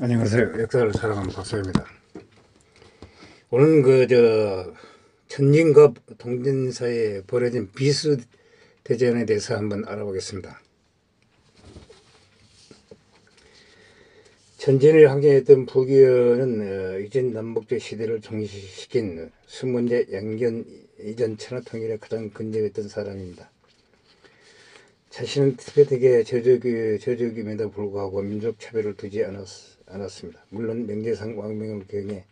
안녕하세요. 역사를 사랑하는 박사입니다. 오늘 그 천진과 동진 사이에 벌어진 비수 대전에 대해서 한번 알아보겠습니다. 천진을 항쟁했던 부귀영은 이전 남북제 시대를 종식시킨 수문제 양견 이전 천하통일의 가장 근저했던 사람입니다. 자신은 티베트계 저주임에도 불구하고 민족차별을 두지 않았습니다. 물론 명제상 왕명을 경해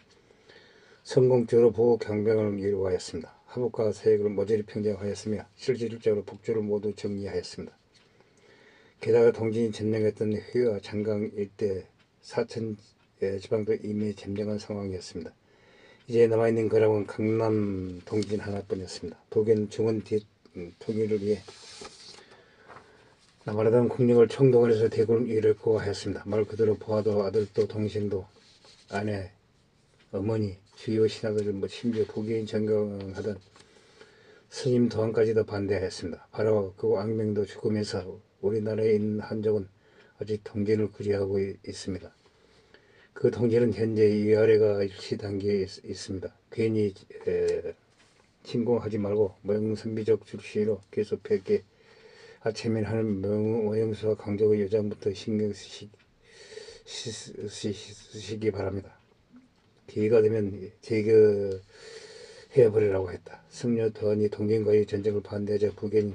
성공적으로 보호경병을 이루어하였습니다. 하복과 세력을 모조리 평정하였으며 실질적으로 북조를 모두 정리하였습니다. 게다가 동진이 점령했던 회와 장강 일대 사천 지방도 이미 점령한 상황이었습니다. 이제 남아있는 거라고는 강남 동진 하나뿐이었습니다. 독일은 중원 통일을 위해 남아라던 국력을 총동원해서 대군을 이끌고 하였습니다. 말 그대로 부하도 아들도 동생도 아내 어머니 주요 신하들 심지어 부귀인 전경하던 스님 도안까지도 반대하였습니다. 바로 그 왕명도 죽으면서 우리나라에 있는 한족은 아직 동진을 그리하고 있습니다. 그 동진은 현재 위아래가 일치 단계에 있습니다. 괜히 침공하지 말고 모형선비족 출신으로 계속 뵙게 아체면하는 모형수와 강족의 여장부터 신경 쓰시기 바랍니다. 기회가 되면 제거해버리라고 했다. 승려 도안이 동진과의 전쟁을 반대하자 부견이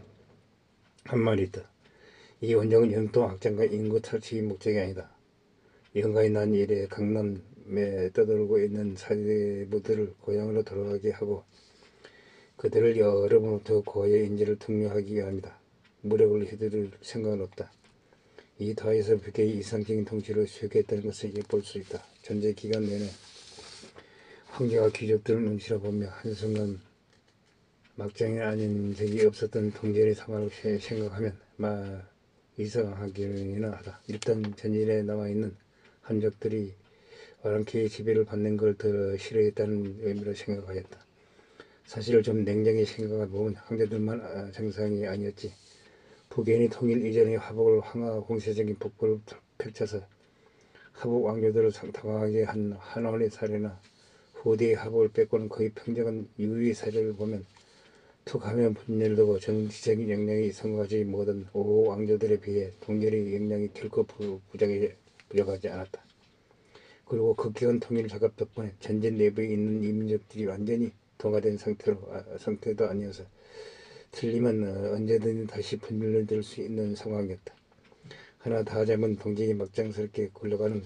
한 말이 있다. 이 원정은 영통 확장과 인구 탈취의 목적이 아니다. 영가에 난 이래 강남에 떠돌고 있는 사대부들을 고향으로 돌아가게 하고 그들을 여러분부터 고아의 인재를 등용하기 위함이다. 무력을 휘두를 생각은 없다. 이 다에서 북의 이상적인 통치를 수행했다는 것을 볼 수 있다. 전제 기간 내내 황제와 귀족들을 눈치를 보며 한순간 막장이 아닌 적이 없었던 동진의 상황을 생각하면 이상하기는 하다. 일단 전진에 남아있는 한족들이 와랑키의 지배를 받는 걸 더 싫어했다는 의미로 생각하였다. 사실을 좀 냉정히 생각해보면 황제들만 정상이 아니었지. 북견이 통일 이전의 화복을 황하 공세적인 북부를 펼쳐서 화복 왕조들을 당황하게 한 한원의 사례나 후대의 화복을 뺏고는 거의 평정한 유의 사례를 보면 툭하면 분열되고 정치적인 역량이 성공하지 못한 오호 왕조들에 비해 동일의 역량이 결코 부족하지 않았다. 그리고 극기한 통일 작업 덕분에 전쟁 내부에 있는 이민족들이 완전히 동화된 상태도 아니어서 틀리면 언제든 다시 분열될 수 있는 상황이었다. 하나 더 하자면 동진이 막장스럽게 굴러가는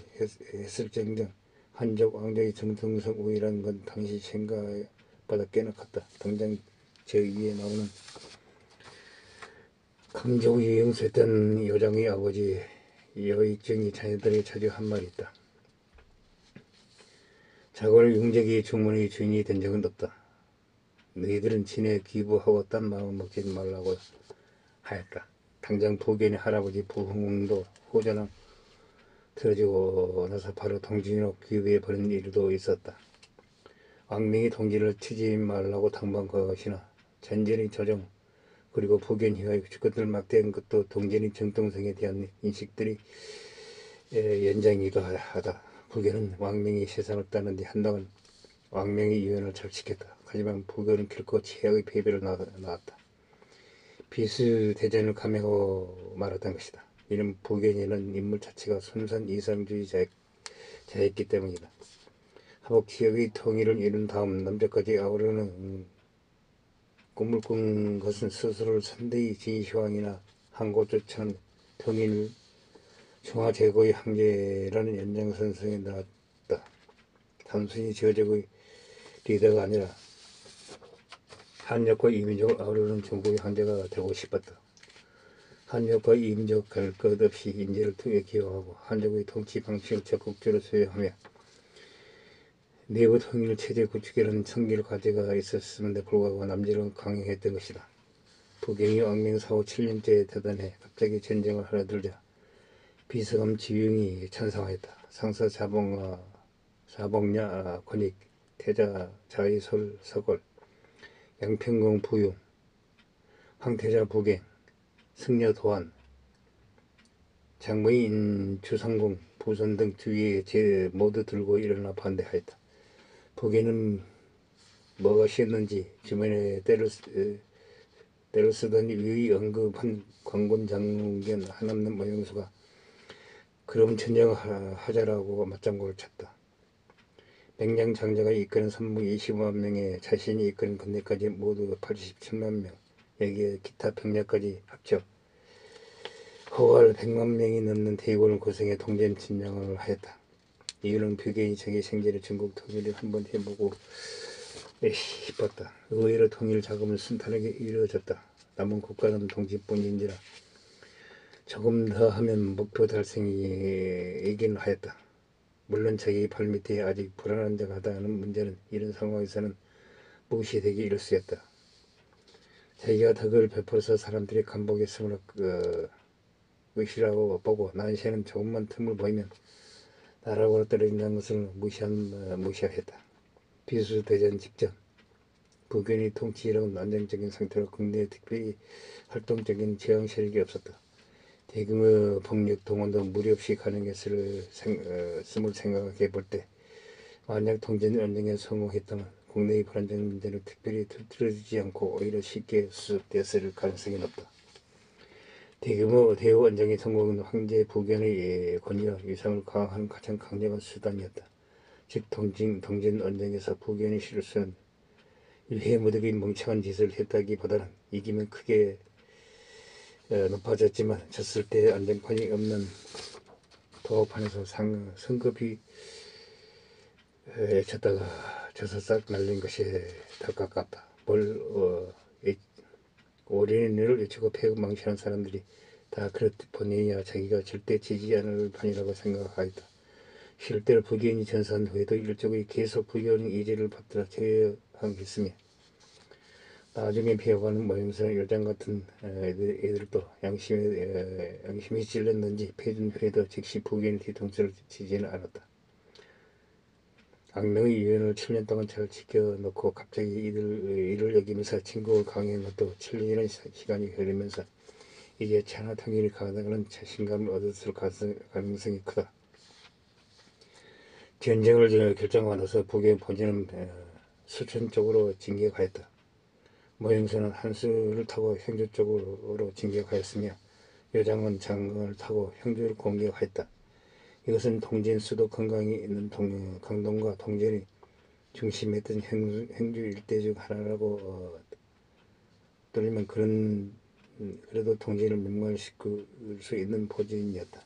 했을정정 한족 왕족의 정통성 우위라는 건 당시 생각보다 꽤나 컸다. 당장 저 위에 나오는 강조의 영수했던 요정의 아버지 여익정이 자녀들에게 자주 한 말이 있다. 자고를 용적이 주문의 주인이 된 적은 없다. 너희들은 진에 기부하고 딴 마음 먹지 말라고 하였다. 당장 부견의 할아버지 부흥도 호전을 들어주고 나서 바로 동진으로 귀부해버린 일도 있었다. 왕명이 동진을 치지 말라고 당부한 것이나 전쟁의 조정 그리고 부견희의 주권을 막대한 것도 동진의 정통성에 대한 인식들이 연장이기도 하다. 부견은 왕명이 세상을 떠난 뒤 한동안 왕명의 유언을 잘 지켰다. 하지만 부견은 결코 최악의 패배를 낳았다. 비수대전을 감행하고 말았던 것이다. 이는 부견이라는 인물 자체가 순수한 이상주의자였기 때문이다. 하복 지역의 통일을 이룬 다음 남쪽까지 아우르는 꿈을 꾼 것은 스스로를 선대의 진시황이나 항고조차는 통일 중화제국의 황제라는 연장선상에 나왔다. 단순히 저적의 리더가 아니라 한족과 이민족을 아우르는 중국의 황제가 되고 싶었다. 한족과 이민족 갈 것 없이 인재를 통해 기여하고 한족의 통치 방식을 적극적으로 수행하며 내부 통일 체제 구축이라는 성질 과제가 있었음에도 불구하고 남제를 강행했던 것이다. 부경이 왕명 사후 7년째에 되던 해 갑자기 전쟁을 하려 들자 비서감 지융이 찬성하였다. 상서 자봉야 권익 태자 자의솔 서골 양평공 부용 황태자 부갱 승려 도안 장모인 주상공 두 손 등 주위에 모두 들고 일어나 반대하였다. 북에는 뭐가 쉬었는지 주변에 때를 쓰던 위의 언급한 광군 장군 한없는 모형수가 그럼 전쟁하자라고 맞장구를 쳤다. 맹량 장자가 이끄는 선무 25만 명에 자신이 이끄는 군대까지 모두 87만 명, 여기에 기타 병력까지 합쳐 허월 100만 명이 넘는 대군을 구성해 동전 진영을 하였다. 이유는 북의 자기 생제를 전국 통일을 한번 해보고 싶었다. 의외로 통일 자금은 순탄하게 이루어졌다. 남은 국가는 동지뿐인지라 조금 더 하면 목표 달성이긴 하였다. 물론 자기 발밑에 아직 불안한 데 하다는 문제는 이런 상황에서는 무시되기 일쑤였다. 자기가 덕을 베풀어서 사람들이 감복했음을 의시라고 보고 난세는 조금만 틈을 보이면 나락으로 떨어진다는 것을 무시했다. 비수대전 직전 북견이 통치이라는 안정적인 상태로 국내에 특별히 활동적인 제왕 세력이 없었다. 대규모 폭력 동원도 무리 없이 가능했음을 생각해 볼 때 만약 통전 연정에 성공했다면 국내의 불안정 문제를 특별히 틀어지지 않고 오히려 쉽게 수습됐을 가능성이 높다. 대규모 대우 원정의 성공은 황제 북견의 권위와 위상을 강화하는 가장 강력한 수단이었다. 즉 동진 원정에서 북견의 실수는 일회무득의 멍청한 짓을 했다기보다는 이기면 크게 높아졌지만 졌을 때 안정판이 없는 도합판에서 성급히 쳤다가 져서 싹 날린 것이 더 가깝다. 올해는 일을 외치고 패망신한 사람들이 다 그렇듯 본인이야 자기가 절대 지지 않을 판이라고 생각하였다. 실제로 북견이 전사한 후에도 일족이 계속 북견의 이지를 받들어 저항했으며 나중에 배워가는 모형사나 요장 같은 애들도 양심이 찔렸는지 패준 후에도 즉시 북견의 뒤통수를 치지는 않았다. 악명의 유엔을 7년 동안 잘 지켜놓고 갑자기 이를 여기면서 진국을 강요한 것도 7년이라는 시간이 흐르면서 이제 천하 통일이 가능한 자신감을 얻었을 가능성이 크다. 전쟁을 결정하고 나서 북의 본진은 수천 쪽으로 진격하였다. 모형사는 한수를 타고 형주 쪽으로 진격하였으며 여장은 장군을 타고 형주를 공격하였다. 이것은 동진 수도 건강이 있는 강동과 동진이 중심했던 행주 일대 중 하나라고 들리면 그래도 동진을 멸망시킬 수 있는 포진이었다.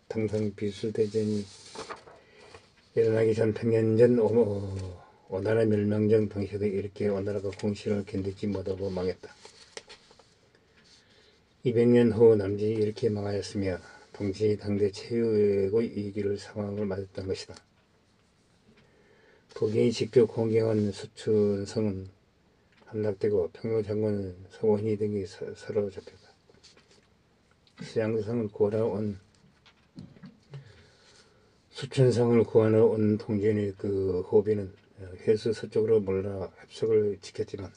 당상 비수대전이 일어나기 전 100년 전 오나라 멸망전 당시에도 이렇게 오나라가 공신을 견디지 못하고 망했다. 200년 후 남진이 이렇게 망하였으며 동진이 당대 최고의 위기를 상황을 맞았던 것이다. 북인이 직접 공격한 수춘성은 함락되고 평양장군은 서원희 등이 사로잡혔다. 수양성을 구하러 온 수춘성을 구하러 온 동진의 그 호비는 회수 서쪽으로 몰라 협석을 지켰지만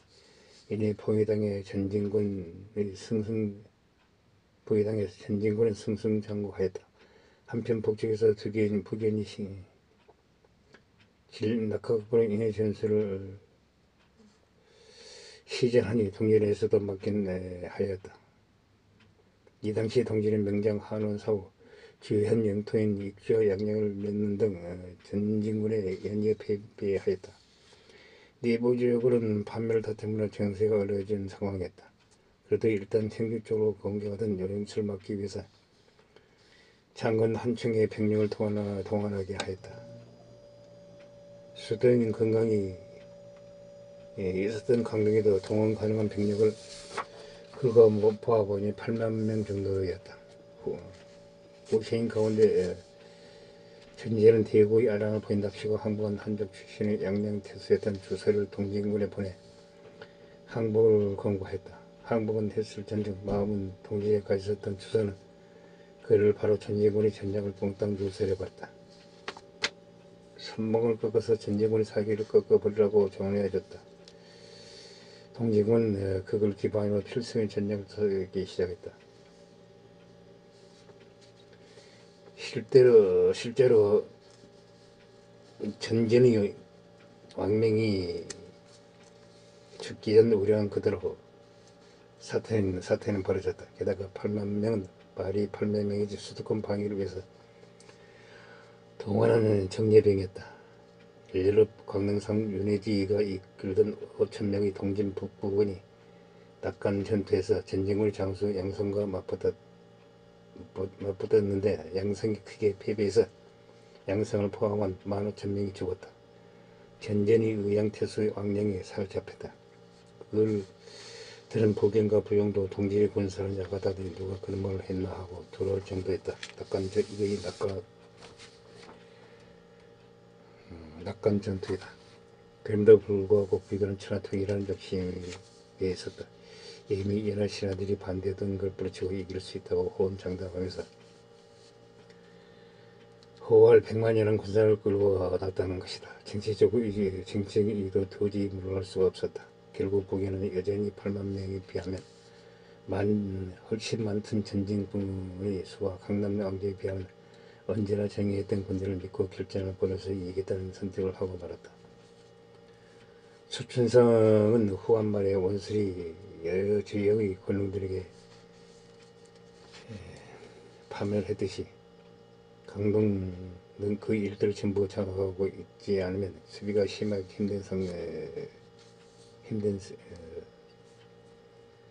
이내 포위당의 전진군은 승승장구하였다. 한편 북쪽에서 북견이 낙하급으로 인해 전술을 시전하니 동진에서도 맡긴 하였다. 이 당시 동진의 명장 한원사후 주현 영토인 익주와 양양을 맺는 등 전진군에 연이어 패배하였다. 내부적으로는 판멸을 다툼으로 정세가 어려워진 상황이었다. 그래도 일단 형주 쪽으로 공격하던 요령수를 막기 위해서 장군 한층의 병력을 동원하게 하였다. 수도인 건강이 있었던 강동에도 동원 가능한 병력을 긁어보아보니 8만 명 정도였다. 후세인 가운데 전제는 대구의 아랑을 보인답시고 항복한 한족 출신의 양양태수였던 주서를 동진군에 보내 항복을 권고했다. 항복은 했을 전중 마음은 동지에 가 있었던 주서는 그를 바로 전진군의 전장을 몽땅 누설해버렸다. 손목을 꺾어서 전진군의 사기를 꺾어버리라고 조언해줬다. 동진군은 그걸 기반으로 필승의 전쟁을 서기 시작했다. 실제로 전전의 왕명이 죽기 전 우려한 그대로 사태는 벌어졌다. 게다가 8만 명은 말이 8만 명이지 수도권 방위를 위해서 동원하는 정예병이었다. 일일업 광릉성 윤회지가 이끌던 5천 명의 동진 북부군이 낙관 전투에서 전쟁의 장수 양성과 맞붙었는데 양성이 크게 패배해서 양성을 포함한 15,000명이 죽었다. 전전의 의양태수의 왕령이 사로잡혔다. 그걸 들은 복연과 부용도 동지의 군사를 야가다더니 누가 그런 말을 했나 하고 두려울 정도였다. 낙관 전투이다. 그럼에도 불구하고 비관은 천하통일이라는 적심에 있었다. 이미 연하 신하들이 반대했던 걸 부딪히고 이길 수 있다고 호언장담하면서 호월 100만이라는 군사를 끌고 나왔다는 것이다. 정치적으로 도저히 물러날 수가 없었다. 결국 북에는 여전히 8만 명에 비하면 훨씬 많던 전진군의 수와 강남 왕조에 비하면 언제나 정의했던 군대를 믿고 결전을 벌여서 이기겠다는 선택을 하고 말았다. 수춘성은 후한 말에 원술이 여러 지역의 권능들에게 파멸했듯이 강동은 그 일들을 전부 장악하고 있지 않으면 수비가 심하게 힘든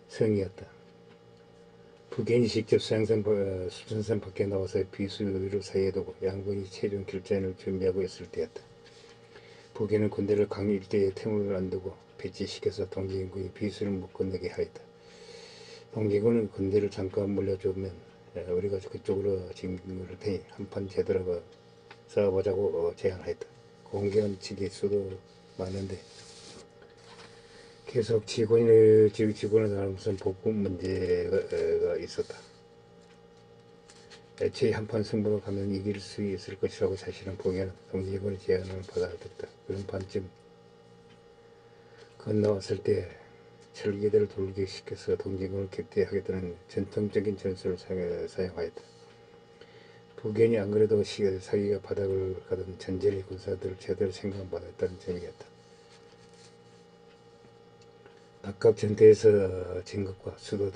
성이었다. 북인이 직접 수천선 밖에 나와서 비수를 사이에 두고 양군이 최종 결전을 준비하고 있을 때였다. 북인은 군대를 강 일대에 틈을 안 두고 배치시켜서 동지인군이 비수를 못 건너게 하였다. 동지군은 군대를 잠깐 물려주면 우리가 그쪽으로 진군을 테니 한판 제대로 싸워보자고 제안하였다. 공격은 지기 수도 많은데 계속 직원을 다는 무슨 복구 문제가 있었다. 애초에 한판 승부로 가면 이길 수 있을 것이라고 자신은 보기에는 동지군의 제안을 받아들였다. 그런 반쯤 건너왔을 때 철기대를 돌격시켜서 동지군을 격퇴하겠다는 전통적인 전술을 사용하였다. 북견이 안 그래도 사기가 바닥을 가던 전쟁의 군사들을 제대로 생각받았다는 점이었다. 각각 전투에서 진 것과 수도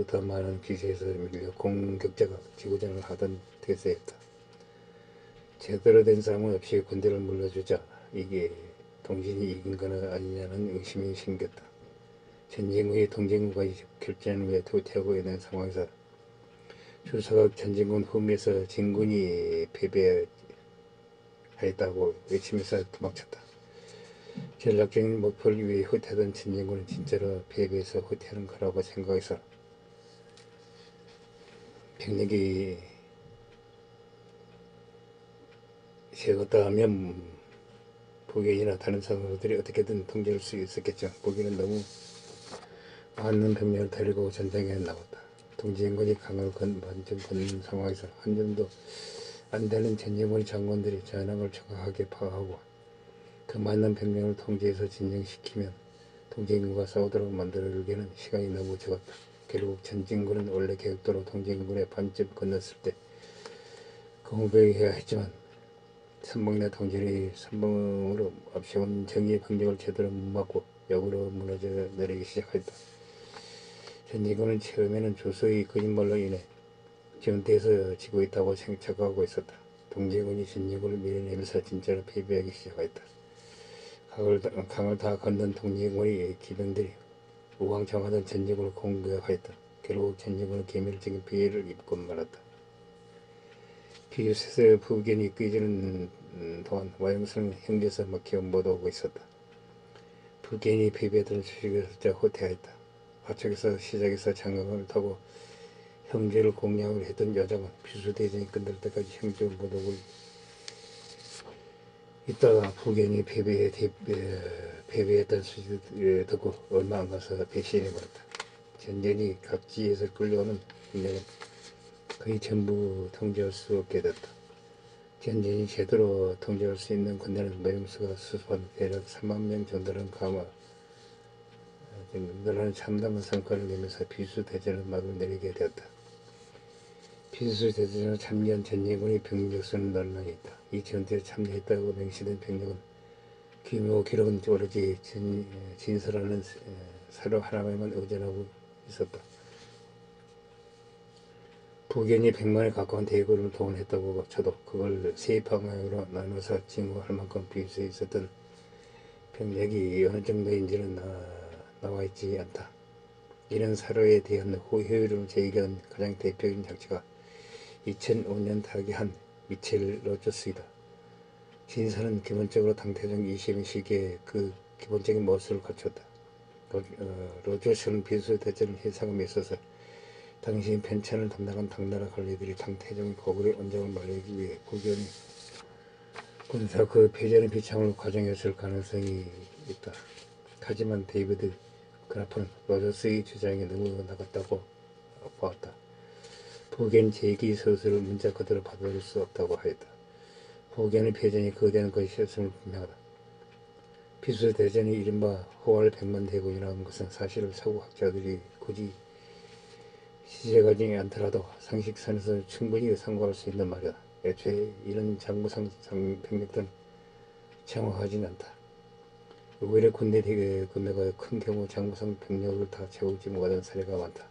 더 많은 기세에서 밀려 공격자가 지구전을 하던 태세였다. 제대로 된 싸움 없이 군대를 물러주자 이게 동진이 이긴 거는 아니냐는 의심이 생겼다. 전쟁 후에 동진군과 결전 후에 도태하고 있는 상황에서 주사가 전진군 후미에서 진군이 패배하였다고 외치면서 도망쳤다. 전략적인 목표를 위해 후퇴하던 전진군은 진짜로 패배해서 후퇴하는 거라고 생각해서 병력이 세웠다 하면 북인이나 다른 사람들이 어떻게든 통제할 수 있었겠죠. 북인은 너무 많은 병력을 데리고 전장에 나왔다. 동지인군이 강을 완전 걷는 상황에서 한 점도 안 되는 전진군의 장군들이 전황을 정확하게 파악하고 그 많은 병력을 통제해서 진정시키면 동진군과 싸우도록 만들기에는 시간이 너무 적었다. 결국 전진군은 원래 계획대로 동진군의 반쯤 건넜을 때 공백해야 했지만 선봉내 동진이 선봉으로 앞세운 정의의 병력을 제대로 못 막고 역으로 무너져 내리기 시작했다. 전진군은 처음에는 조서의 거짓말로 인해 전투에서 지고 있다고 착각하고 있었다. 동진군이 전진군을 밀어내면서 진짜로 패배하기 시작했다. 강을 다 건넌 동진군의 기병들이 우왕좌왕하던 전진군을 공격하였다. 결국 전진군은 개멸적인 피해를 입고 말았다. 비유세서 북견이 끄지는 동안 와영성 형제서 막혀 못 오고 있었다. 북견이 패배했던 소식을 슬쩍 호퇴하였다. 화척에서 시작해서 장갑을 타고 형제를 공략을 했던 여장은 비수대전이 끝날 때까지 형제 못 오고 있다가 북견이 패배했던 소식을 듣고 얼마 안 가서 배신해버렸다. 전쟁이 각지에서 끌려오는 군대는 거의 전부 통제할 수 없게 됐다. 전쟁이 제대로 통제할 수 있는 군대는 모형수가 수습한 대략 3만 명 정도는 늘어나는 참담한 성과를 내면서 비수대전을 막을 내리게 되었다. 비수대전에 참여한 전예군의 병력 수는 논란이 있다. 이 전투에 참여했다고 명시된 병력은 규모 기록은 오로지 진설하는 사료 하나만 의존하고 있었다. 북연이 100만에 가까운 대군을 동원했다고 쳐도 그걸 세 방향으로 나눠서 진구할 만큼 비수에 있었던 병력이 어느 정도인지는 나와 있지 않다. 이런 사료에 대한 호효율을 제기한 가장 대표적인 장치가 2005년 타기한 미첼 로저스이다. 진사는 기본적으로 당태종 20년 시기에 그 기본적인 모습을 갖췄다. 로저스는 비수대전 해상함에 있어서 당시 편찬을 담당한 당나라 관리들이 당태종의 고구려 원정을 말리기 위해 국연이 군사 그 패전의 비참을 과정했을 가능성이 있다. 하지만 데이비드 그라프는 로저스의 주장에 너무 나갔다고 보았다. 북엔 제기 서술을 문자 그대로 받아들일 수 없다고 하였다. 북엔의 패전이 거대한 것이었음을 분명하다. 비수대전이 이른바 호활 백만 대군이라는 것은 사실을 사고학자들이 굳이 시제가지 않더라도 상식선에서 충분히 상고할 수 있는 말이다. 애초에 이런 장부상 병력들은 정확하진 않다. 오히려 군대 구매가 큰 경우 장부상 병력을 다 채우지 못하는 사례가 많다.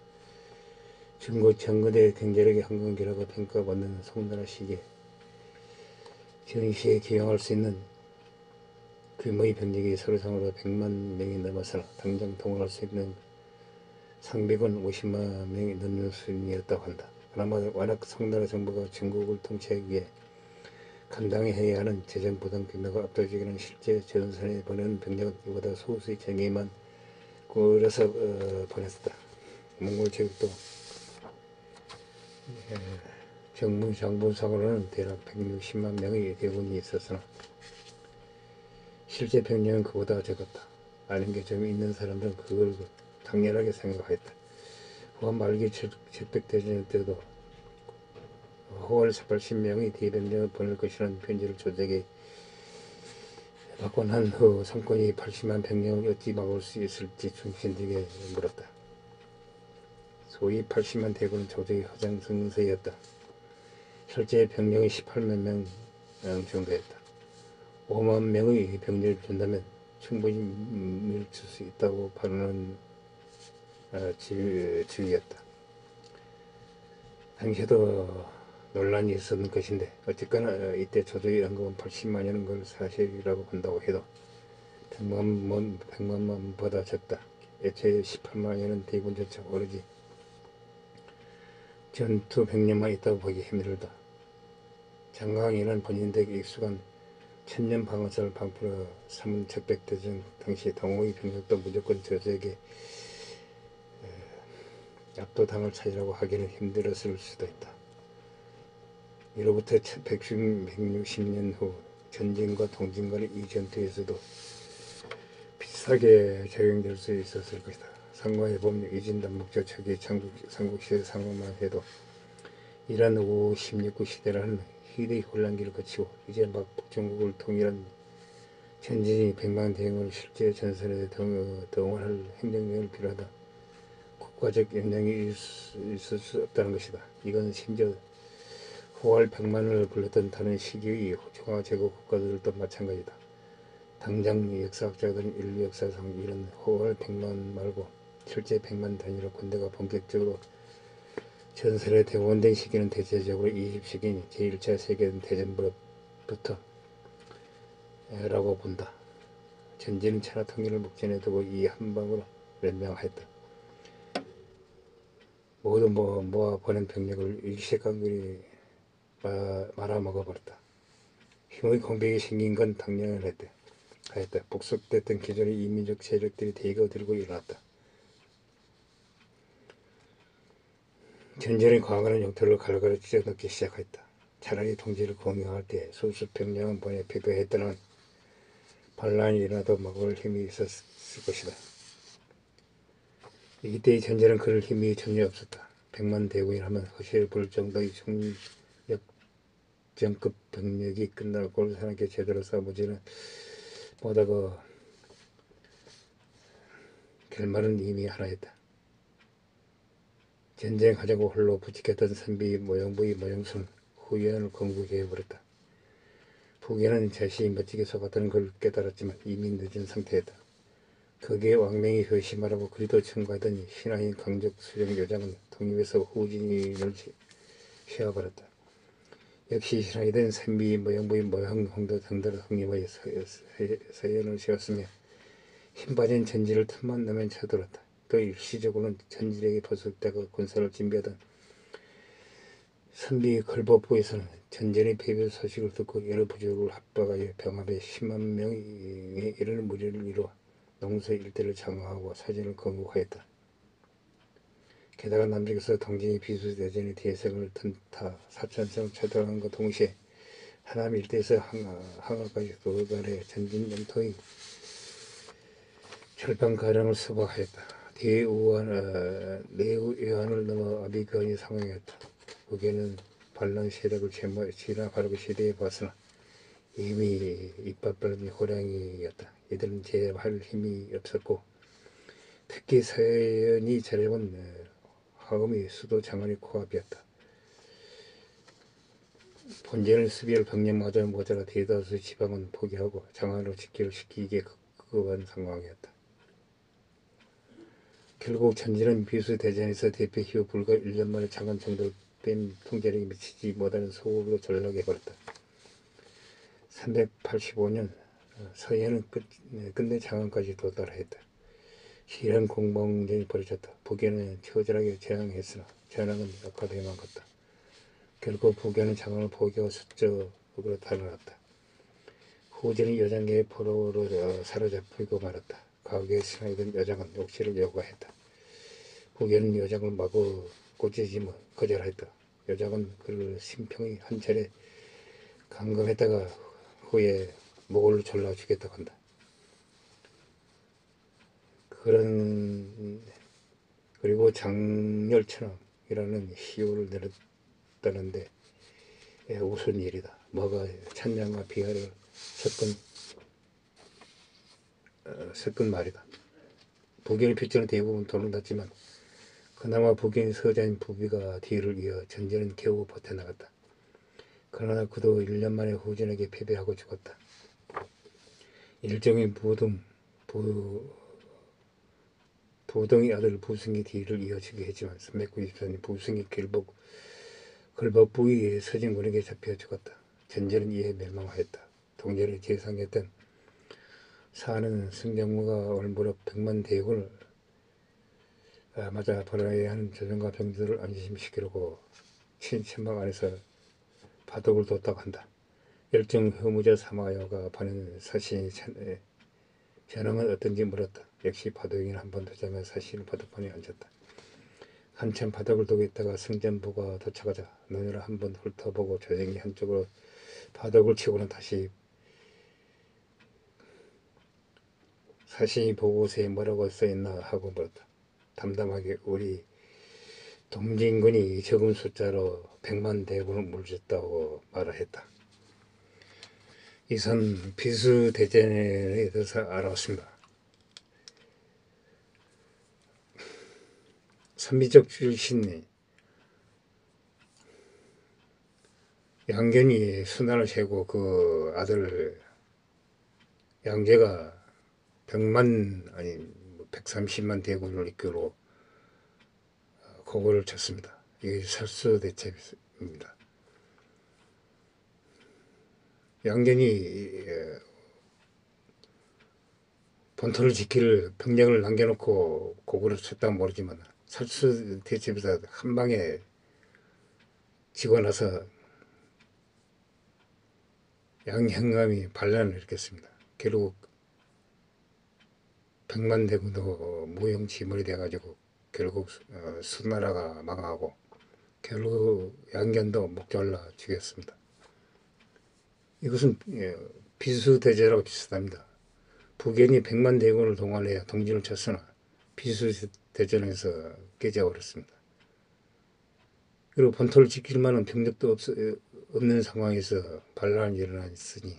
중국 정거대 경제력의 한강기라고 평가받는 송나라 시기에 전시에 기용할 수 있는 규모의 병력이 서류상으로 100만 명이 넘어서나 당장 동원할 수 있는 상비군 50만 명이 넘는 수준이었다고 한다. 그나마 워낙 송나라 정부가 중국을 통치하기 위해 감당해야 하는 재정 부담 규모가 압도적이라는 실제 전선에 보내는 병력은 이보다 소수의 정예만 꾸려서 보냈었다. 몽골 제국도 정부 장본상으로는 대략 160만 명의 대군이 있었으나 실제 병력은 그보다 적었다. 아는 게 좀 있는 사람들은 그걸 당연하게 생각했다. 후한 말기 적백대전 때도 호월 80명의 대병력을 보낼 것이라는 편지를 조직에 받고 난 후 상권이 80만 병력을 어찌 막을 수 있을지 중신들에게 물었다. 소위 80만 대군은 조직의 허장성세였다. 실제 병력이 18만 명 정도였다. 5만 명의 병력을 준다면 충분히 밀칠 수 있다고 발언한 지위였다. 당시에도 논란이 있었던 것인데 어쨌거나 이때 조직의 언급은 80만이라는 걸 사실이라고 본다고 해도 100만보다 적다. 애초에 18만이라는 대군조차 오로지 전투 병력만 있다고 보기 힘들다. 장강이란 본인들에게 익숙한 천년 방어사를 방풀어 삼은 적백대전 당시 동호의 병력도 무조건 저적에게 압도당을 차지라고 하기는 힘들었을 수도 있다. 이로부터 160년 후 전진과 동진간의 이 전투에서도 비슷하게 적용될 수 있었을 것이다. 상과의 법률 이진단 목적 초기 삼국시대 상황만 해도 이란 5, 16구 시대라는 희대의 혼란기를 거치고 이제 막 북중국을 통일한 전진이 100만 대군을 실제 전선에 동원할 행정력을 필요하다. 국가적 역량이 있을 수 없다는 것이다. 이건 심지어 호활 100만을 불렀던 다른 시기의 중화제국 국가들도 마찬가지다. 당장 역사학자들은 인류 역사상 이런 호활 100만 말고 실제 100만 단위로 군대가 본격적으로 전설에 대원된 시기는 대체적으로 20세기인 제1차 세계대전부터 라고 본다. 전진은 천하 통일을 목전에 두고 이 한방으로 연명하였다. 모두 모아 보낸 병력을 일시간거리 말아먹어버렸다. 힘의 공백이 생긴 건 당연하였다. 복속됐던 기존의 이민족 세력들이 대거 들고 일어났다. 전쟁의 과거는 영토를 갈갈이 찢어넣기 시작했다. 차라리 통제를 공유할 때 수십 병력은 보내 피폐했다는 반란이 일어나도 막을 힘이 있었을 것이다. 이때의 전쟁은 그럴 힘이 전혀 없었다. 100만 대군이라면 허시에 볼 정도의 중력정급 병력이 끝나고 골사납게 제대로 싸우지는 못하고 결말은 이미 하나였다. 전쟁하자고 홀로 부직했던 선비 모형부의 모형수는 후연을 건국해 버렸다. 북에는 자신이 멋지게 속았다는 걸 깨달았지만 이미 늦은 상태였다. 거기에 왕명이 효심하라고 그리도 청구하더니 신하인 강적 수령 요장은 독립해서 후진을 세워버렸다. 역시 신하이된 선비 모형부의 모형홍도 등등을 독립하여 서연을 세웠으며 힘빠진 전지를 틈만 나면 쳐들었다. 또 일시적으로는 전지에게 포섭되고 군사를 준비하던 선비 걸법부에서는 전쟁의 패배 소식을 듣고 여러 부족을 합박하여 병합에 10만 명에 이르는 무리를 이루어 농서 일대를 장악하고 사진을 건국하였다. 게다가 남쪽에서 동진이 비수대전의 대성을 튼타 사천성 쳐들어간과 동시에 하남 일대에서 항아까지 도달해 전진 영토의 절반 가량을 수박하였다. 내우여한을 넘어 아비규환이 상황이었다. 북에는 반란 세력을 진압하려고 시대에 봤으나 이미 입밥벌미 호랑이였다. 이들은 제할 힘이 없었고 특히 서연이 차려본 하음이 수도 장안의 코앞이었다. 본제는 수비할 병력마저 모자라 대다수 지방은 포기하고 장안으로 직결을 시키기에 급급한 상황이었다. 결국 전진은 비수대전에서 대패 이후 불과 1년 만에 장안 정도를 뺀 통제력이 미치지 못하는 소국으로 전락해버렸다. 385년 서해는 끝내 장안까지 도달했다. 시련 공방전이 벌어졌다. 북에는 처절하게 저항했으나 전황은 악화되어만 갔다. 결국 북에는 장안을 포기하고 서쪽으로 달아났다. 후진은 여장계의 포로로 사로잡히고 말았다. 과거에 신하이던 여장은 욕실을 요구했다. 북에는 여장을 마구 꼬치지만 거절했다. 여장은 그를 심평이 한 차례 감금했다가 후에 목을 졸라 죽였다고 한다. 그리고 장렬천왕이라는 시호를 내렸다는데 우스운 일이다. 뭐가 찬양과 비하를 섞은 말이다. 북인의 필전은 대부분 도망갔지만 그나마 북인 서자인 부비가 뒤를 이어 전쟁은 겨우 버텨나갔다. 그러나 그도 1년 만에 후진에게 패배하고 죽었다. 일종의 부동의 아들 부승이 뒤를 이어주게 했지만 394년 부승이 걸법부의 서진군에게 잡혀 죽었다. 전쟁은 이에 멸망하였다. 동전을 재상했던 사는 승정무가 오늘 무렵 100만 대군을 맞아 벌어야 하는 조정과 병들을 안심시키려고 친천막 안에서 바둑을 뒀다고 한다. 열정 허무자 사마여가 보낸 사신이 전황은 어떤지 물었다. 역시 바둑이나 한번 두자며 사신은 바둑판에 앉았다. 한참 바둑을 두고 있다가 승전부가 도착하자 눈으로 한번 훑어보고 조정이 한쪽으로 바둑을 치고는 다시 사신이 보고서에 뭐라고 써있나 하고 물었다. 담담하게 우리 동진군이 적은 숫자로 100만 대군을 물렸다고 말을 했다. 이선 비수대전에 대해서 알아봤습니다. 선비적 출신이 양견이 수난을 세고 그 아들 양제가 130만 대군을 이끌고 고고를 쳤습니다. 이게 설수대첩입니다. 양견이 본토를 지킬 병력을 남겨놓고 고고를 쳤다면 모르지만 설수대첩에서 한 방에 지고 나서 양형감이 반란을 일으켰습니다. 결국 100만 대군도 무용지물이 돼가지고 결국 수나라가 망하고 결국 양견도 목졸라 죽였습니다. 이것은 비수대전하고 비슷합니다. 북연이 100만 대군을 동원해야 동진을 쳤으나 비수대전에서 깨져버렸습니다. 그리고 본토를 지킬 만한 병력도 없는 상황에서 반란이 일어났으니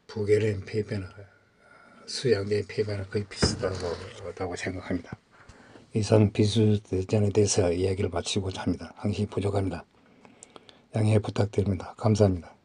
북연의 패배나 수양대의 패배나 거의 비슷하다고 생각합니다. 이상 비수대전에 대해서 이야기를 마치고자 합니다. 항시 부족합니다. 양해 부탁드립니다. 감사합니다.